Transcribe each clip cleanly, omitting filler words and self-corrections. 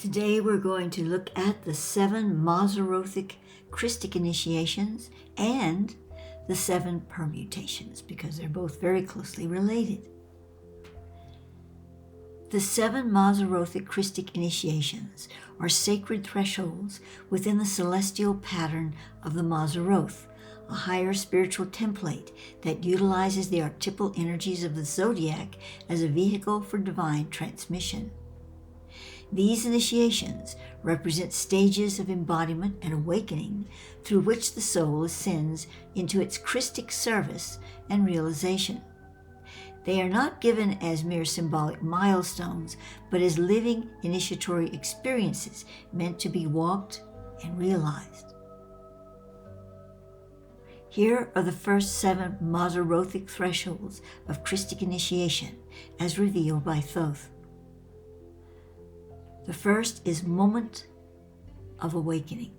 Today we're going to look at the Seven Mazzarothic Christic Initiations and the Seven Permutations because they're both very closely related. The Seven Mazzarothic Christic Initiations are sacred thresholds within the celestial pattern of the Mazzaroth, a higher spiritual template that utilizes the archetypal energies of the zodiac as a vehicle for divine transmission. These initiations represent stages of embodiment and awakening through which the soul ascends into its Christic service and realization. They are not given as mere symbolic milestones, but as living initiatory experiences meant to be walked and realized. Here are the first 7 Mazzarothic thresholds of Christic initiation as revealed by Thoth. The first is moment of awakening.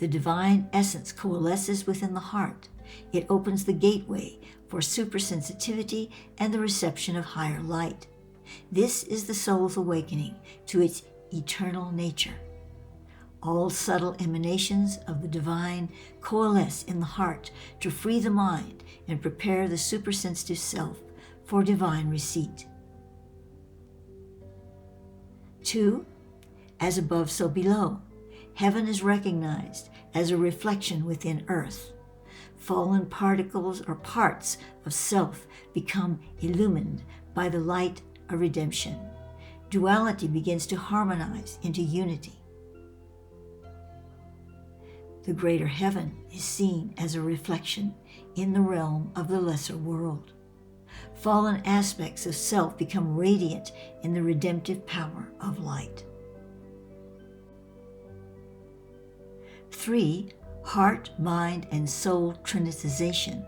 The divine essence coalesces within the heart. It opens the gateway for supersensitivity and the reception of higher light. This is the soul's awakening to its eternal nature. All subtle emanations of the divine coalesce in the heart to free the mind and prepare the supersensitive self for divine receipt. 2. As above, so below. Heaven is recognized as a reflection within earth. Fallen particles or parts of self become illumined by the light of redemption. Duality begins to harmonize into unity. The greater heaven is seen as a reflection in the realm of the lesser world. Fallen aspects of self become radiant in the redemptive power of light. 3. Heart, mind, and soul trinitization.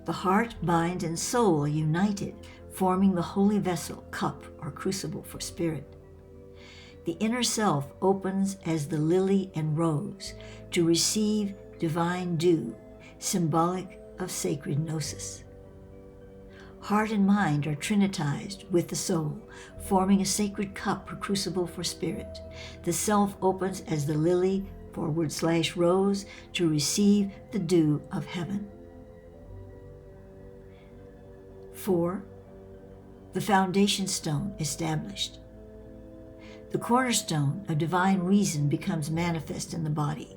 The heart, mind, and soul are united, forming the holy vessel, cup, or crucible for spirit. The inner self opens as the lily and rose to receive divine dew, symbolic of sacred gnosis. Heart and mind are trinitized with the soul, forming a sacred cup or crucible for spirit. The self opens as the lily / rose to receive the dew of heaven. 4. The foundation stone established. The cornerstone of divine reason becomes manifest in the body.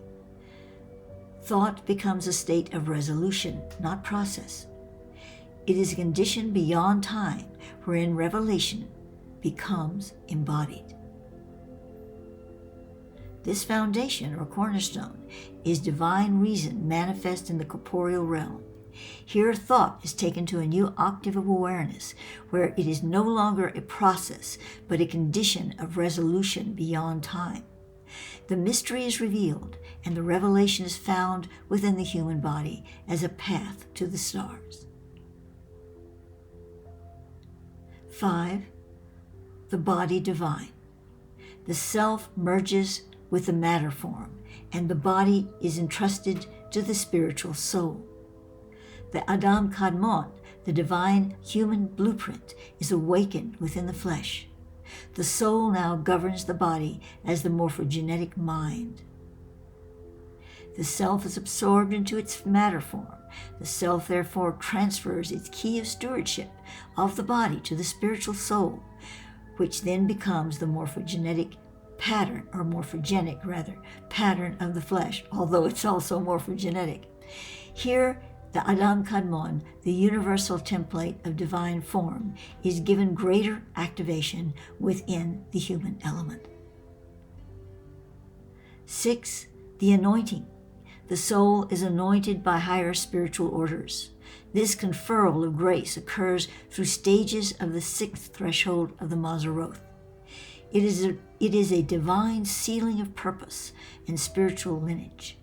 Thought becomes a state of resolution, not process. It is a condition beyond time wherein revelation becomes embodied. This foundation or cornerstone is divine reason manifest in the corporeal realm. Here thought is taken to a new octave of awareness where it is no longer a process but a condition of resolution beyond time. The mystery is revealed and the revelation is found within the human body as a path to the stars. 5. The body divine. The self merges with the matter form, and the body is entrusted to the spiritual soul. The Adam Kadmonic, the divine human blueprint, is awakened within the flesh. The soul now governs the body as the morphogenetic mind. The self is absorbed into its matter form. The self therefore transfers its key of stewardship of the body to the spiritual soul, which then becomes the morphogenic pattern of the flesh, although it's also morphogenetic. Here, the Adam Kadmonic, the universal template of divine form, is given greater activation within the human element. 6. The anointing. The soul is anointed by higher spiritual orders. This conferral of grace occurs through stages of the 6th threshold of the Mazzaroth. It is a divine sealing of purpose and spiritual lineage.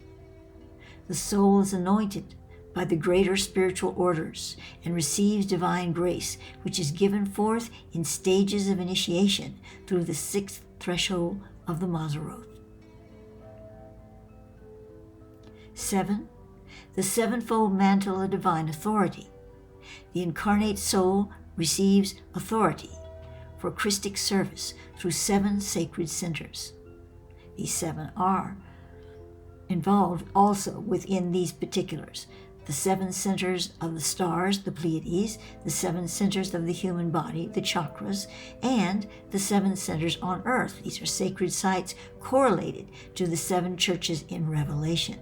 The soul is anointed by the greater spiritual orders and receives divine grace, which is given forth in stages of initiation through the 6th threshold of the Mazzaroth. 7. The sevenfold mantle of divine authority. The incarnate soul receives authority for Christic service through 7 sacred centers. These 7 are involved also within these particulars: the 7 centers of the stars, the Pleiades, the 7 centers of the human body, the chakras, and the 7 centers on earth. These are sacred sites correlated to the 7 churches in Revelation.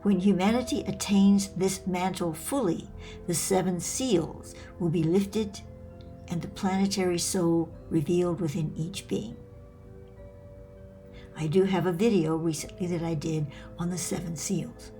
When humanity attains this mantle fully, the 7 seals will be lifted and the planetary soul revealed within each being. I do have a video recently that I did on the 7 seals.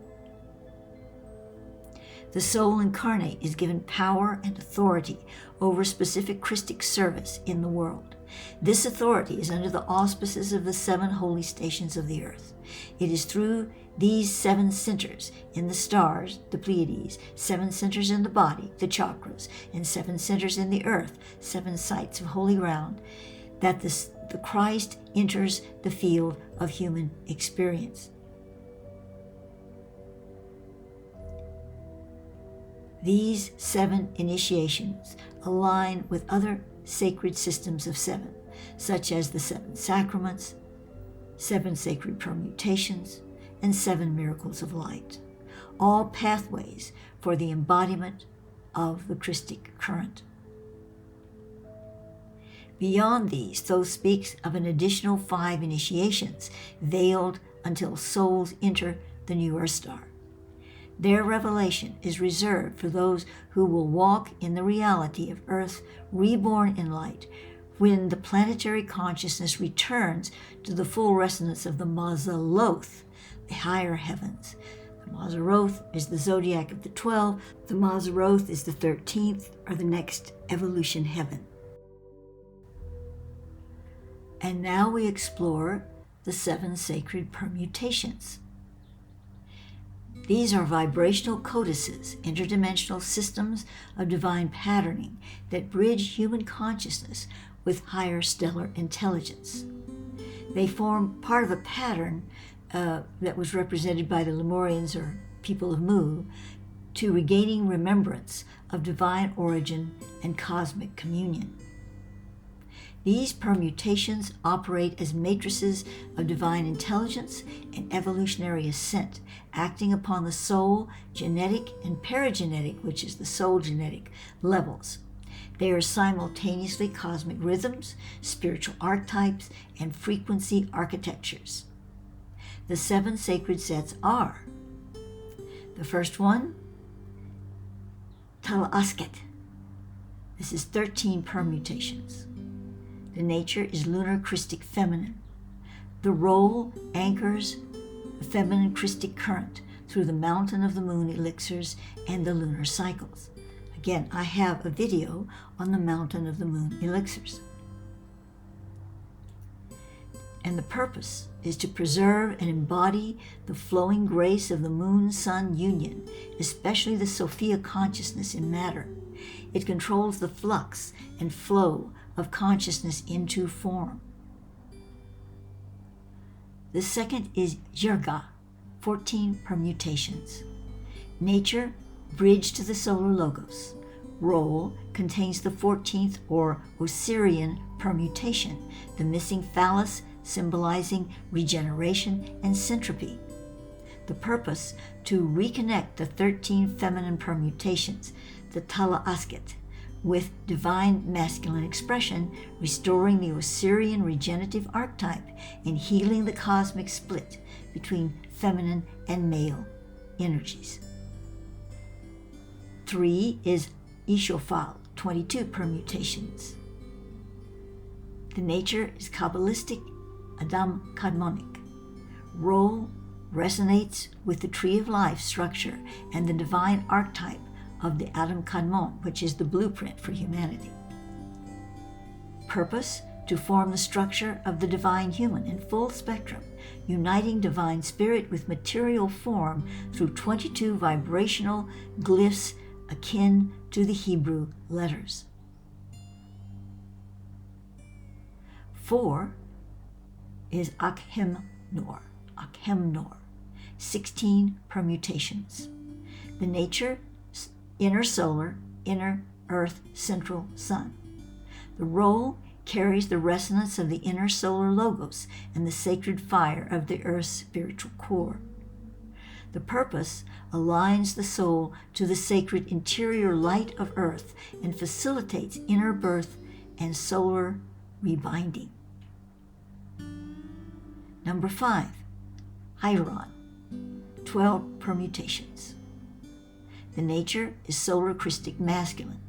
The soul incarnate is given power and authority over specific Christic service in the world. This authority is under the auspices of the 7 holy stations of the earth. It is through these 7 centers in the stars, the Pleiades, 7 centers in the body, the chakras, and 7 centers in the earth, 7 sites of holy ground, that the Christ enters the field of human experience. These 7 initiations align with other sacred systems of 7, such as the 7 sacraments, 7 sacred permutations, and 7 miracles of light, all pathways for the embodiment of the Christic current. Beyond these, Thoth speaks of an additional 5 initiations, veiled until souls enter the new Earth star. Their revelation is reserved for those who will walk in the reality of Earth, reborn in light, when the planetary consciousness returns to the full resonance of the Mazaloth, the higher heavens. The Mazzaroth is the zodiac of the 12. The Mazzaroth is the 13th, or the next evolution heaven. And now we explore the 7 sacred permutations. These are vibrational codices, interdimensional systems of divine patterning that bridge human consciousness with higher stellar intelligence. They form part of a pattern that was represented by the Lemurians, or people of Mu, to regaining remembrance of divine origin and cosmic communion. These permutations operate as matrices of divine intelligence and evolutionary ascent, acting upon the soul, genetic, and paragenetic, which is the soul genetic, levels. They are simultaneously cosmic rhythms, spiritual archetypes, and frequency architectures. The 7 sacred sets are: the first one, Tala'asket. This is 13 permutations. The nature is lunar Christic feminine. The role anchors the feminine Christic current through the mountain of the moon elixirs and the lunar cycles. Again, I have a video on the mountain of the moon elixirs. And the purpose is to preserve and embody the flowing grace of the moon-sun union, especially the Sophia consciousness in matter. It controls the flux and flow of consciousness into form. The second is Jirga, 14 permutations. Nature, bridge to the solar logos. Role contains the 14th or Osirian permutation, the missing phallus symbolizing regeneration and syntropy. The purpose, to reconnect the 13 feminine permutations, the Tala'asket, with divine masculine expression, restoring the Osirian regenerative archetype and healing the cosmic split between feminine and male energies. 3 is Ishofal, 22 permutations. The nature is Kabbalistic, Adam Kadmonic. Role resonates with the tree of life structure and the divine archetype of the Adam Kadmon, which is the blueprint for humanity. Purpose, to form the structure of the divine human in full spectrum, uniting divine spirit with material form through 22 vibrational glyphs akin to the Hebrew letters. 4 is Akhemnor, 16 permutations. The nature, inner solar, inner earth, central sun. The roll carries the resonance of the inner solar logos and the sacred fire of the earth's spiritual core. The purpose aligns the soul to the sacred interior light of earth and facilitates inner birth and solar rebinding. Number 5, Hieron, 12 permutations. The nature is solar Christic masculine.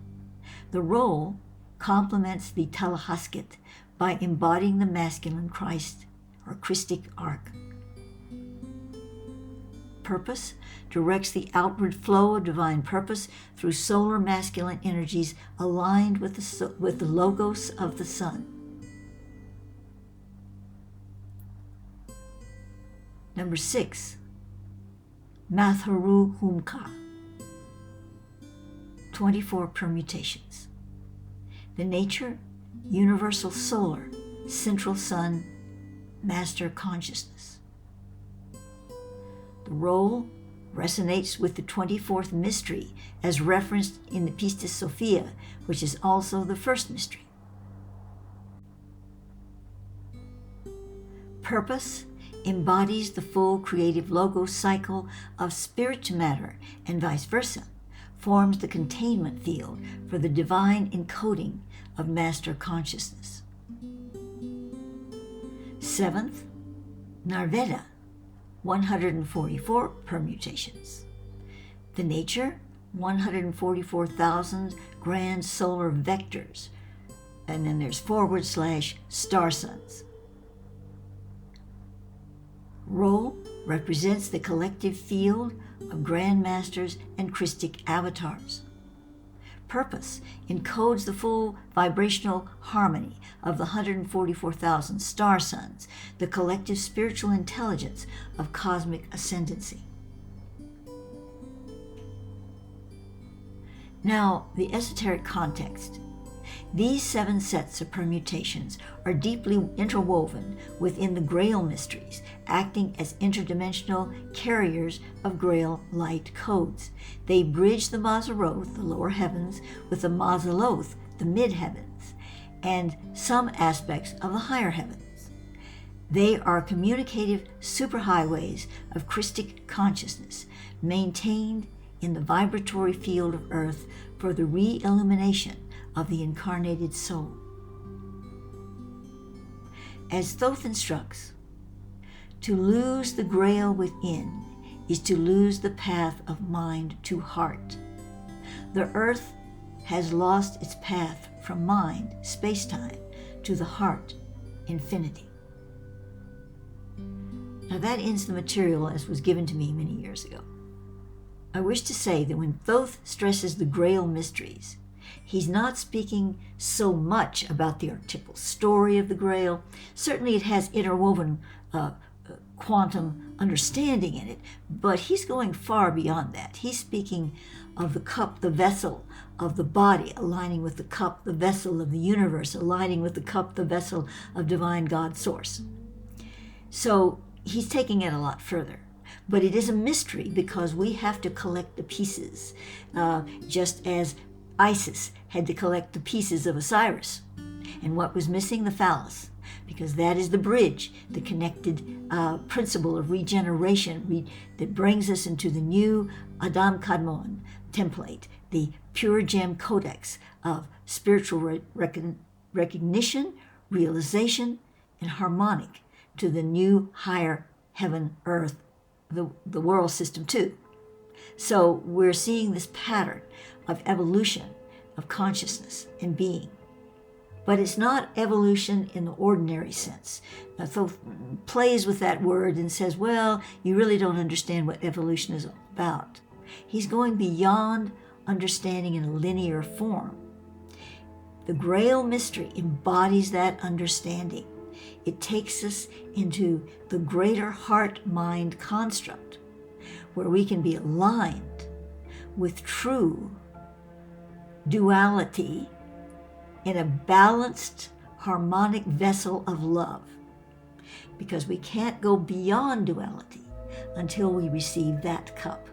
The role complements the Talahasket by embodying the masculine Christ or Christic arc. Purpose directs the outward flow of divine purpose through solar masculine energies aligned with the logos of the sun. Number 6, Mazzaroth, 24 permutations. The nature, universal solar, central sun, master consciousness. The role resonates with the 24th mystery as referenced in the Pistis Sophia, which is also the first mystery. Purpose embodies the full creative logos cycle of spirit to matter and vice versa, forms the containment field for the divine encoding of master consciousness. 7th, Narveda, 144 permutations. The nature, 144,000 grand solar vectors, and then there's / star suns. Role represents the collective field of Grand Masters and Christic avatars. Purpose encodes the full vibrational harmony of the 144,000 star suns, the collective spiritual intelligence of cosmic ascendancy. Now, the esoteric context. These 7 sets of permutations are deeply interwoven within the Grail mysteries, acting as interdimensional carriers of Grail light codes. They bridge the Mazzaroth, the lower heavens, with the Mazaloth, the mid-heavens, and some aspects of the higher heavens. They are communicative superhighways of Christic consciousness, maintained in the vibratory field of Earth for the re-illumination of the incarnated soul. As Thoth instructs, to lose the Grail within is to lose the path of mind to heart. The Earth has lost its path from mind, space-time, to the heart, infinity. Now that ends the material as was given to me many years ago. I wish to say that when Thoth stresses the Grail mysteries, he's not speaking so much about the archetypal story of the Grail. Certainly it has interwoven quantum understanding in it, but he's going far beyond that. He's speaking of the cup, the vessel of the body, aligning with the cup, the vessel of the universe, aligning with the cup, the vessel of divine God source. So he's taking it a lot further. But it is a mystery because we have to collect the pieces, just as Isis had to collect the pieces of Osiris. And what was missing? The phallus, because that is the bridge, the connected principle of regeneration that brings us into the new Adam Kadmonic template, the pure gem codex of spiritual recognition, realization, and harmonic to the new higher heaven, earth, the world system too. So we're seeing this pattern of evolution of consciousness and being. But it's not evolution in the ordinary sense. Thoth plays with that word and says, well, you really don't understand what evolution is all about. He's going beyond understanding in a linear form. The Grail mystery embodies that understanding. It takes us into the greater heart-mind construct, where we can be aligned with true duality in a balanced, harmonic vessel of love. Because we can't go beyond duality until we receive that cup.